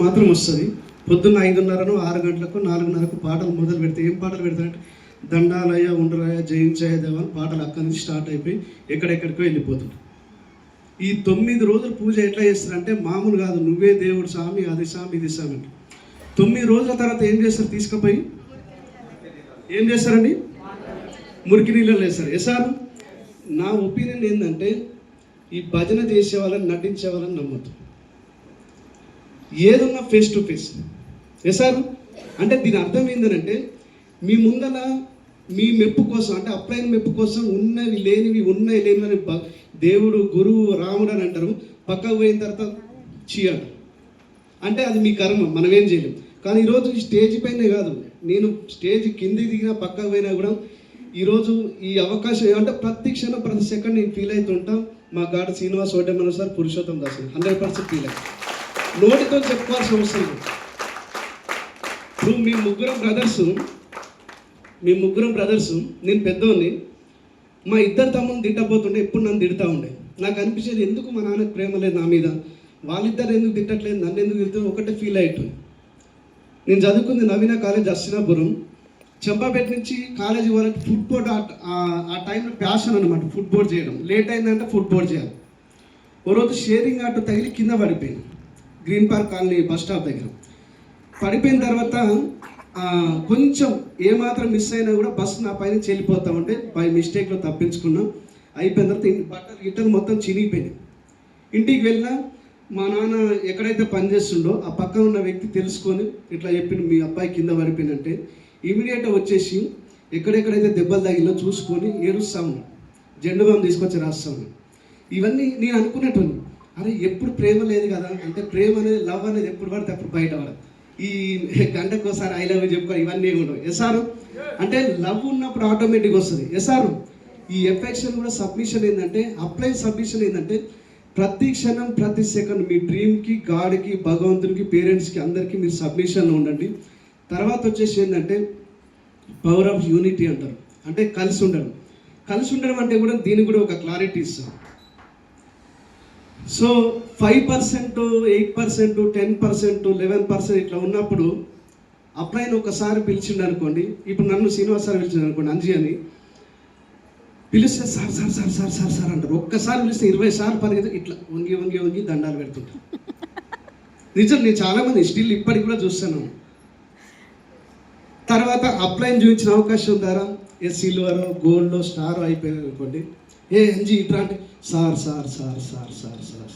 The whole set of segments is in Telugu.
మాత్రం వస్తుంది. పొద్దున్న 5:30 6 గంటలకు 4:30కు పాటలు మొదలు పెడితే ఏం పాటలు పెడతారంటే దండాలయ ఉండరాయ జయించాయ దేవ పాటలు అక్కడి నుంచి స్టార్ట్ అయిపోయి ఎక్కడెక్కడికో వెళ్ళిపోతుంది. ఈ 9 రోజులు పూజ ఎట్లా చేస్తారంటే మామూలు కాదు, నువ్వే దేవుడు స్వామి, అది స్వామి, ఇది స్వామి అంటే 9 రోజుల తర్వాత ఏం చేస్తారు? తీసుకుపోయి ఏం చేస్తారండి? మురికి నీళ్ళలో వేస్తారు. వేసారు. నా ఒపీనియన్ ఏంటంటే ఈ భజన చేసే వాళ్ళని, నటించే వాళ్ళని నమ్మద్దు. ఏదన్నా ఫేస్ టు ఫేస్ వేసారు. అంటే దీని అర్థం ఏంటంటే మీ ముందర మీ మెప్పు కోసం, అంటే అప్లైన మెప్పు కోసం ఉన్నవి లేనివి, ఉన్నాయి లేనివి దేవుడు, గురువు, రాముడు అని అంటారు. పక్కకు పోయిన తర్వాత చీయాలి అంటే అది మీ కర్మ, మనం ఏం చేయలేం. కానీ ఈరోజు స్టేజ్ పైనే కాదు, నేను స్టేజ్ కిందికి దిగినా పక్కకు పోయినా కూడా ఈరోజు ఈ అవకాశం ఏమంటే ప్రతి క్షణం ప్రతి సెకండ్ నేను ఫీల్ అవుతుంటాం. మా గాడ శ్రీనివాస్ ఓటేమన్న సార్, పురుషోత్తం దాస్ 100% ఫీల్ అవుతాం. నోటితో చెప్పుకోవాల్సిన అవసరం లేదు. ఇప్పుడు మీ ముగ్గురం బ్రదర్స్, నేను పెద్దోడిని. మా ఇద్దరు తమ్ముని తిట్టబోతుండే, ఎప్పుడు నన్ను తిడతా ఉండే. నాకు అనిపించేది ఎందుకు మా నాన్నకు ప్రేమ లేదు నా మీద, వాళ్ళిద్దరు ఎందుకు తిట్టట్లేదు, నన్ను ఎందుకు తిడుతూ ఒకటే ఫీల్ అయ్యేట్టు. నేను చదువుకుంది నవీన కాలేజ్ అస్సినాపురం. చెంపాపేట నుంచి కాలేజీ వాళ్ళకి ఫుట్బోర్డ్ ఆ టైంలో ప్యాషన్ అనమాట, ఫుట్బోర్డ్ చేయడం. లేట్ అయిందంటే ఫుట్బోర్డ్ చేయాలి. ఓ రోజు షేరింగ్ ఆటో తగిలి కింద పడిపోయింది, green park colony bus stop దగ్గర. పడిపోయిన తర్వాత కొంచెం ఏమాత్రం మిస్ అయినా కూడా బస్సు నా పైన చెల్లిపోతా ఉంటే బై మిస్టేక్లో తప్పించుకున్నాం. అయిపోయిన తర్వాత బట్టలు గిట్టలు మొత్తం చినిగిపోయింది. ఇంటికి వెళ్ళినా మా నాన్న ఎక్కడైతే పనిచేస్తుండో ఆ పక్కన ఉన్న వ్యక్తి తెలుసుకొని ఇట్లా చెప్పింది, మీ అబ్బాయి కింద పడిపోయినంటే ఇమీడియట్గా వచ్చేసి ఎక్కడెక్కడైతే దెబ్బలు తగిలో చూసుకొని ఏడుస్తాము, జెండు బామ్ తీసుకొచ్చి రాస్తాము. ఇవన్నీ నేను అనుకునేటోని, అరే ఎప్పుడు ప్రేమ లేదు కదా, అంటే ప్రేమ అనేది, లవ్ అనేది ఎప్పుడు పడితే అప్పుడు బయట పడదు. ఈ గంటకోసారి ఐ లవ్ చెప్పుకో, ఇవన్నీ ఉండవు. ఎసారు అంటే లవ్ ఉన్నప్పుడు ఆటోమేటిక్గా వస్తుంది. ఎసారు ఈ ఎఫెక్షన్ కూడా సబ్మిషన్ ఏంటంటే, అప్లై సబ్మిషన్ ఏంటంటే ప్రతి క్షణం ప్రతి సెకండ్ మీ డ్రీమ్కి, గాడ్కి, భగవంతునికి, పేరెంట్స్కి అందరికీ మీరు సబ్మిషన్లో ఉండండి. తర్వాత వచ్చేసి ఏంటంటే పవర్ ఆఫ్ యూనిటీ అంటారు, అంటే కలిసి ఉండడం. కలిసి ఉండడం అంటే కూడా దీనికి కూడా ఒక క్లారిటీ ఇస్తాం. సో 5%, 8%, 10%, 11% ఇట్లా ఉన్నప్పుడు అప్లైని ఒకసారి పిలిచిండు అనుకోండి. ఇప్పుడు నన్ను శ్రీనివాస్ సార్ పిలిచిండు అనుకోండి, అంజీ అని పిలిస్తే sir sir sir sir sir sir అంటారు. ఒక్కసారి పిలిస్తే 20 సార్లు పరిగెత్తి ఇట్లా వంగి వంగి వంగి దండాలు పెడుతుంటారు. నిజం, నేను చాలామంది స్టిల్ ఇప్పటికి కూడా చూస్తాను. తర్వాత అప్లైని చూపించిన అవకాశం ద్వారా సిల్వర్, గోల్డ్, స్టార్ అయిపోయింది అనుకోండి. ఏ అంజీ ఇట్లా అంటే sir sir sir sir sir sir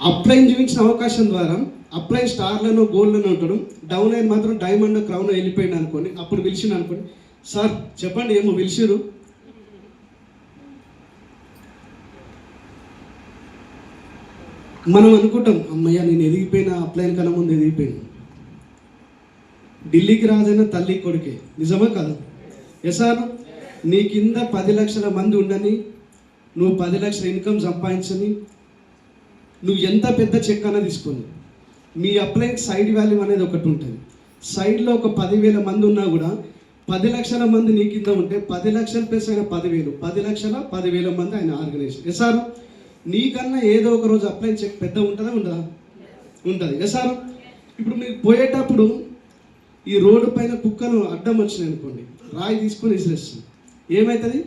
upline చూపించిన అవకాశం ద్వారా అప్లైన్ స్టార్లను, గోల్డ్లను ఉంటాడు. డౌన్ అయిన మాత్రం డైమండ్, క్రౌన్ వెళ్ళిపోయింది అనుకోండి. అప్పుడు పిలిచిండు అనుకోండి, సార్ చెప్పండి ఏమో పిలిచిరు. మనం అనుకుంటాం, అమ్మయ్య నేను ఎదిగిపోయినా, అప్లైన్ కన్నా ముందు ఎదిగిపోయాను. ఢిల్లీకి రాజైన తల్లి కొడుకే, నిజమా కాదు? ఎసారు నీ కింద 10 లక్షల మంది ఉండని, నువ్వు 10 లక్షల ఇన్కమ్ సంపాదించని, నువ్వు ఎంత పెద్ద చెక్ అన్నా తీసుకొని మీ అప్లైన్ సైడ్ వాల్యూ అనేది ఒకటి ఉంటుంది. సైడ్లో ఒక 10,000 మంది ఉన్నా కూడా 10 లక్షల మంది నీ కింద ఉంటే 10 లక్షల ప్లస్ ఆయన 10,000, 10,00,000 మంది ఆయన ఆర్గనైజేషన్. ఎసారు నీకన్నా ఏదో ఒక రోజు అప్లైన్ చెక్ పెద్ద ఉంటుందా ఉండదా? ఉంటుంది. ఎసారు ఇప్పుడు మీరు పోయేటప్పుడు ఈ రోడ్డు పైన కుక్కలు అడ్డం వచ్చినాయి అనుకోండి, రాయి తీసుకొని విసిరేస్తుంది, ఏమవుతుంది?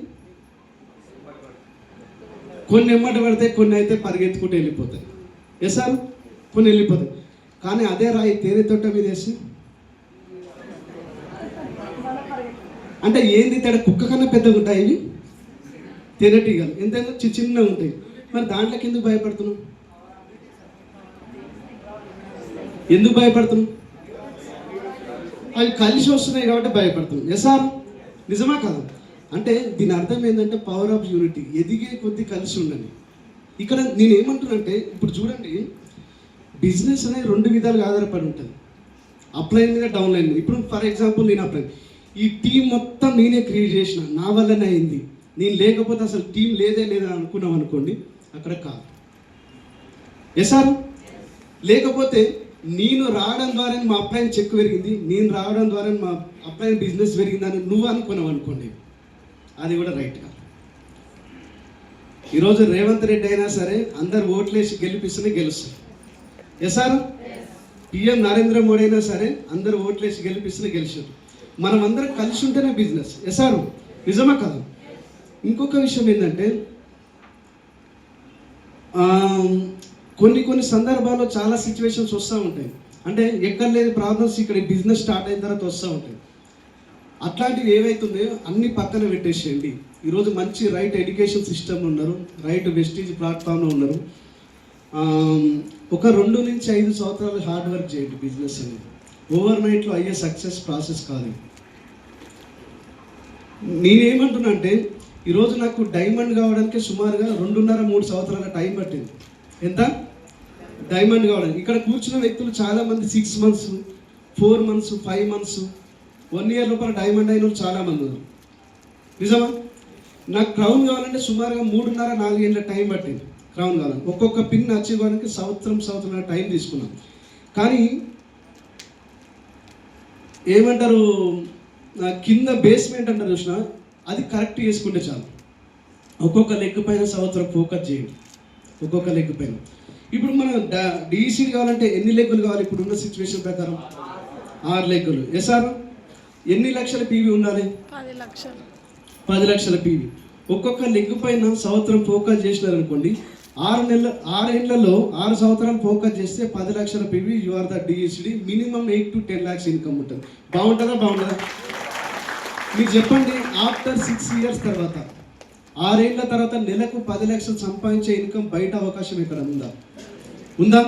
కొన్ని ఎమ్మటి పడితే, కొన్ని అయితే పరిగెత్తుకుంటూ వెళ్ళిపోతాయి. ఎసారు కొన్ని వెళ్ళిపోతాయి. కానీ అదే రాయి తేనె తొట్ట మీద వేసి అంటే ఏంది తేడా? కుక్క కన్నా పెద్దగా ఉంటాయి ఇవి తేనెటీగలు, ఎంతైనా చిన్నగా ఉంటాయి. మరి దాంట్లోకి ఎందుకు భయపడుతున్నావు? ఎందుకు భయపడుతున్నావు? అవి కలిసి వస్తున్నాయి కాబట్టి భయపడుతున్నాం. ఎసారు నిజమా కదా? అంటే దీని అర్థం ఏంటంటే పవర్ ఆఫ్ యూనిటీ, ఎదిగే కొద్దీ కలిసి ఉండండి. ఇక్కడ నేను ఏమంటున్నానంటే, ఇప్పుడు చూడండి, బిజినెస్ అనేది 2 విధాలుగా ఆధారపడి ఉంటుంది, అప్లైన్ మీద, డౌన్ లైన్ మీద. ఇప్పుడు ఫర్ ఎగ్జాంపుల్ నేను అప్లైన్, ఈ టీం మొత్తం నేనే క్రియేట్ చేసిన, నా వల్లనే అయింది, నేను లేకపోతే అసలు టీం లేదే లేదా అనుకున్నాం అనుకోండి, అక్కడ కాదు. ఎసారు లేకపోతే నేను రావడం ద్వారా మా అప్లైన్ చెక్ పెరిగింది, నేను రావడం ద్వారా మా అప్లైన్ బిజినెస్ పెరిగిందని నువ్వు అనుకున్నావు అనుకోండి, అది కూడా రైట్ కాదు. ఈరోజు రేవంత్ రెడ్డి అయినా సరే అందరు ఓట్లేసి గెలిపిస్తేనే గెలుస్తారు. Yes sir? PM Narendra Modi అయినా సరే అందరూ ఓట్లేసి గెలిచారు. మనం అందరం కలిసి ఉంటేనే బిజినెస్. Yes sir? నిజమా కదా? ఇంకొక విషయం ఏంటంటే కొన్ని సందర్భాల్లో చాలా సిచ్యువేషన్స్ వస్తూ ఉంటాయి. అంటే ఎక్కడ లేని ప్రాబ్లమ్స్ ఇక్కడ బిజినెస్ స్టార్ట్ అయిన తర్వాత వస్తూ ఉంటాయి. అట్లాంటివి ఏవైతున్నాయో అన్ని పక్కన పెట్టేసేయండి. ఈరోజు మంచి రైట్ ఎడ్యుకేషన్ సిస్టమ్ ఉన్నారు, రైట్ వెస్టీజ్ ప్లాట్ఫామ్లో ఉన్నారు. ఒక 2 నుంచి 5 సంవత్సరాలు హార్డ్ వర్క్ చేయండి. బిజినెస్ అనేది ఓవర్ నైట్లో అయ్యే సక్సెస్ ప్రాసెస్ కాదు. నేనేమంటున్నా అంటే ఈరోజు నాకు డైమండ్ కావడానికి సుమారుగా 2.5-3 సంవత్సరాల టైం పట్టింది. ఎంత డైమండ్ కావడానికి? ఇక్కడ కూర్చున్న వ్యక్తులు చాలామంది 6 months, 4 months, 5 months, 1 year లోపల డైమండ్ అయిన వాళ్ళు చాలామంది ఉన్నారు. నిజమా? నాకు క్రౌన్ కావాలంటే సుమారుగా 3.5-4 ఏళ్ళ టైం పట్టింది. క్రౌన్ కావాలి, ఒక్కొక్క పిన్ అచీవ్ అవ్వడానికి సంవత్సరం టైం తీసుకున్నాం. కానీ ఏమంటారు, కింద బేస్మెంట్ అంటారు చూసిన, అది కరెక్ట్ చేసుకుంటే చాలు. ఒక్కొక్క లెగ్ పైన సంవత్సరం ఫోకస్ చేయండి, ఒక్కొక్క లెగ్ పైన. ఇప్పుడు మనం డీసీడీ కావాలంటే ఎన్ని లెగ్గులు కావాలి? ఇప్పుడున్న సిచ్యువేషన్ ప్రకారం 6 లెగ్గులు. Yes sir? ఎన్ని లక్షల పీవీ ఉండాలి? 10 లక్షల పీవీ. ఒక్కొక్క లెగ్ పైన సంవత్సరం ఫోకస్ చేసినారనుకోండి, 6 ఏళ్లలో 6 సంవత్సరాలు ఫోకస్ చేస్తే 10 లక్షల PV, you are the DSD. Minimum 8 to 10 lakhs income ఉంటుంది. బాగుంటుందా? మీరు చెప్పండి, ఆఫ్టర్ 6 years తర్వాత, 6 ఏళ్ల తర్వాత నెలకు 10 లక్షలు సంపాదించే ఇన్కమ్ బయట అవకాశం ఇక్కడ ఉందా?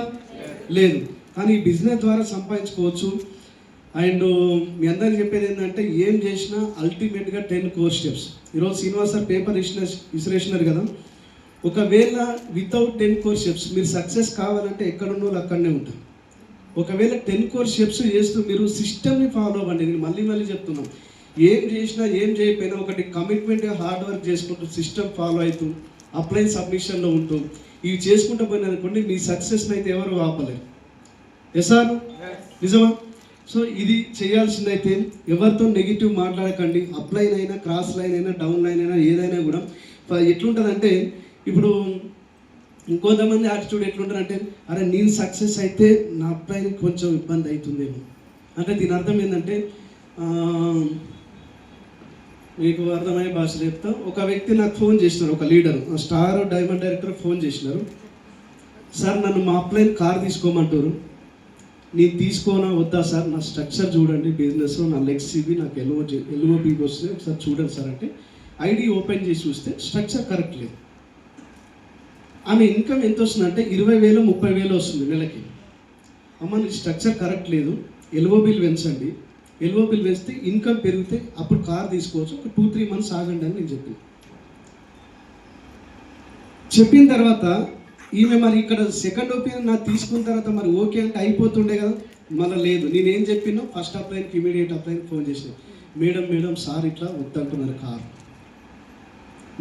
లేదు. కానీ ఈ బిజినెస్ ద్వారా సంపాదించుకోవచ్చు. అండ్ మీ అందరికి చెప్పేది ఏంటంటే, ఏం చేసినా అల్టిమేట్గా 10 core steps. ఈరోజు శ్రీనివాస్ సార్ పేపర్ ఇసిరేసినారు కదా. ఒకవేళ వితౌట్ 10 core steps మీరు సక్సెస్ కావాలంటే ఎక్కడున్నో అక్కడనే ఉంటారు. ఒకవేళ 10 core steps చేస్తూ మీరు సిస్టమ్ని ఫాలో అవ్వండి. నేను మళ్ళీ చెప్తున్నాను, ఏం చేసినా ఏం చేయకపోయినా ఒకటి కమిట్మెంట్గా హార్డ్ వర్క్ చేసుకుంటూ సిస్టమ్ ఫాలో అవుతూ అప్లైన్ సబ్మిషన్లో ఉంటూ ఇవి చేసుకుంటూ పోయినారనుకోండి, మీ సక్సెస్ని అయితే ఎవరు ఆపలేరు. Yes sir? నిజమా? సో ఇది చేయాల్సిందైతే ఎవరితో నెగిటివ్ మాట్లాడకండి. అప్లైన్ అయినా, క్రాస్ లైన్ అయినా, డౌన్ లైన్ అయినా, ఏదైనా కూడా ఎట్లుంటుందంటే, ఇప్పుడు ఇంకొంతమంది యాటిట్యూడ్ ఎట్లుంటారంటే, అరే నేను సక్సెస్ అయితే నా అప్లైన్ కొంచెం ఇబ్బంది అవుతుందేమో అంటే, దీని అర్థం ఏంటంటే, మీకు అర్థమయ్యే భాష చెప్తా. ఒక వ్యక్తి నాకు ఫోన్ చేసినారు, ఒక leader, star diamond director phone చేసినారు. సార్ నన్ను మా అప్లైన్ కార్ తీసుకోమంటారు, నేను తీసుకోనా వద్దా సార్? నా స్ట్రక్చర్ చూడండి, బిజినెస్లో నా లెగ్స్ ఇవి, నాకు ఎల్ఓబి వస్తుంది, ఒకసారి చూడండి సార్ అంటే ఐడి ఓపెన్ చేసి చూస్తే స్ట్రక్చర్ కరెక్ట్ లేదు. ఆమె ఇన్కమ్ ఎంత వస్తుందంటే 20,000-30,000 వస్తుంది నెలకి. అమ్మ నీ స్ట్రక్చర్ కరెక్ట్ లేదు, ఎల్ఓబిలు పెంచండి, ఎల్ఓబిలు వేస్తే ఇన్కమ్ పెరిగితే అప్పుడు కార్ తీసుకోవచ్చు, ఒక 2-3 months ఆగండి అని నేను చెప్పిన తర్వాత ఈమె మరి ఇక్కడ సెకండ్ ఒపీనియన్ నాకు తీసుకున్న తర్వాత మరి ఓకే అంటే అయిపోతుండే కదా. మళ్ళీ లేదు, నేనేం చెప్పినా ఫస్ట్ అప్లైన్కి ఇమీడియట్ అప్లైన్కి ఫోన్ చేసిన, మేడం సార్ ఇట్లా వద్దంటున్నారు కార్,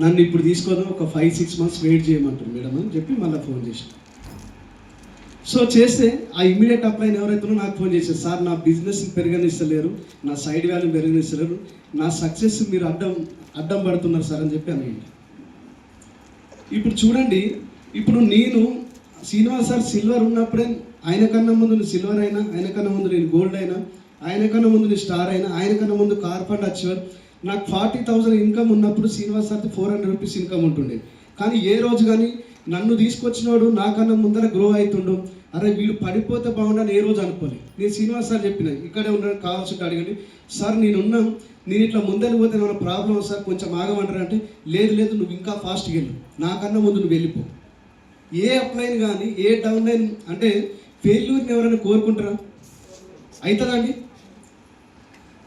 నన్ను ఇప్పుడు తీసుకోదాం, ఒక 5-6 months వెయిట్ చేయమంటారు మేడం అని చెప్పి మళ్ళీ ఫోన్ చేసిన. సో చేస్తే ఆ ఇమీడియట్ అప్లైన్ ఎవరైతే నాకు ఫోన్ చేశారు, సార్ నా బిజినెస్ పెరగనిస్తలేరు, నా సైడ్ వాల్యూ పెరగనిస్తలేరు, నా సక్సెస్ మీరు అడ్డం పడుతున్నారు సార్ అని చెప్పి అన్నాడు. ఇప్పుడు చూడండి, ఇప్పుడు నేను శ్రీనివాస్ సార్ సిల్వర్ ఉన్నప్పుడే ఆయన కన్నా ముందు నేను సిల్వర్ అయినా, ఆయన కన్నా ముందు నేను గోల్డ్ అయినా, ఆయన కన్నా ముందు నేను స్టార్ అయినా, ఆయన కన్నా ముందు కార్ ఫండ్ అచీవర్. నాకు 40,000 ఇన్కమ్ ఉన్నప్పుడు శ్రీనివాస్ సార్తో 400 rupees ఇన్కమ్ ఉంటుండే. కానీ ఏ రోజు కానీ నన్ను తీసుకొచ్చినవాడు నాకన్నా ముందర గ్రో అవుతుండు, అరే వీడు పడిపోతే బాగుండని ఏ రోజు అనుకోలేదు. నేను శ్రీనివాస్ సార్ చెప్పిన, ఇక్కడే ఉండడానికి కావాల్సి అడిగండి సార్, నేను ఇట్లా ముందరికి పోతే ఏమైనా ప్రాబ్లం సార్, కొంచెం ఆగమంటారు అంటే, లేదు నువ్వు ఇంకా ఫాస్ట్గా వెళ్ళు, నాకన్నా ముందు నువ్వు వెళ్ళిపో. ఏ అప్లైన్ కానీ ఏ డౌన్ లైన్ అంటే ఫెయిల్యూర్ని ఎవరైనా కోరుకుంటారా? అవుతుందా అండి?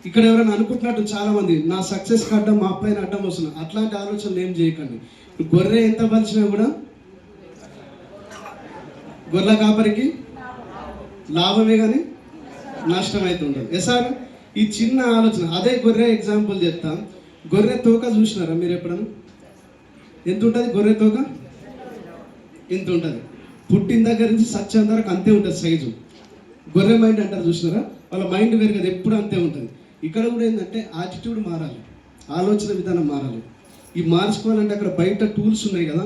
ఇక్కడ ఎవరైనా అనుకుంటున్నట్టు చాలామంది నా సక్సెస్కి అడ్డం, మా అప్లైన్ అడ్డం వస్తున్నా, అట్లాంటి ఆలోచనలు ఏం చేయకండి. గొర్రె ఎంత పలిచినా కూడా గొర్రెల కాపరికి లాభమే కానీ నష్టం అయితే ఉండదు. ఎసార్ ఈ చిన్న ఆలోచన, అదే గొర్రె ఎగ్జాంపుల్ చెప్తాం. గొర్రె తోక చూసినారా మీరు ఎప్పుడన్నా? ఎంత ఉంటుంది గొర్రె తోక? ఎంత ఉంటుంది? పుట్టిన దగ్గర నుంచి సత్యం వరకు అంతే ఉంటుంది సైజు. గొర్రె మైండ్ అంటారు చూసినారా? వాళ్ళ మైండ్ వేరు కదా, ఎప్పుడు అంతే ఉంటుంది. ఇక్కడ కూడా ఏంటంటే యాటిట్యూడ్ మారాలి, ఆలోచన విధానం మారాలి. ఈ మార్చుకోవాలంటే అక్కడ బయట టూల్స్ ఉన్నాయి కదా,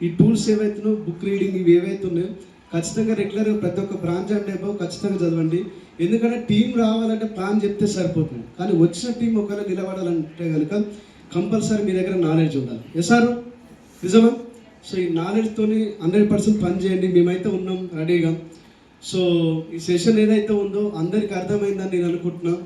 ఈ టూల్స్ ఏవైతున్నాయో బుక్ రీడింగ్ ఇవి ఏవైతే ఉన్నాయో ఖచ్చితంగా రెగ్యులర్గా ప్రతి ఒక్క బ్రాంచ్ అంటే ఖచ్చితంగా చదవండి. ఎందుకంటే టీం రావాలంటే ప్లాన్ చెప్తే సరిపోతుంది, కానీ వచ్చిన టీం ఒకవేళ నిలబడాలంటే కనుక కంపల్సరీ మీ దగ్గర నాలెడ్జ్ ఉండాలి. సార్ నిజమా? సో ఈ నాలెడ్జ్తోని 100% పని చేయండి. మేమైతే ఉన్నాం రెడీగా. సో ఈ సెషన్ ఏదైతే ఉందో అందరికీ అర్థమైందని నేను అనుకుంటున్నాను.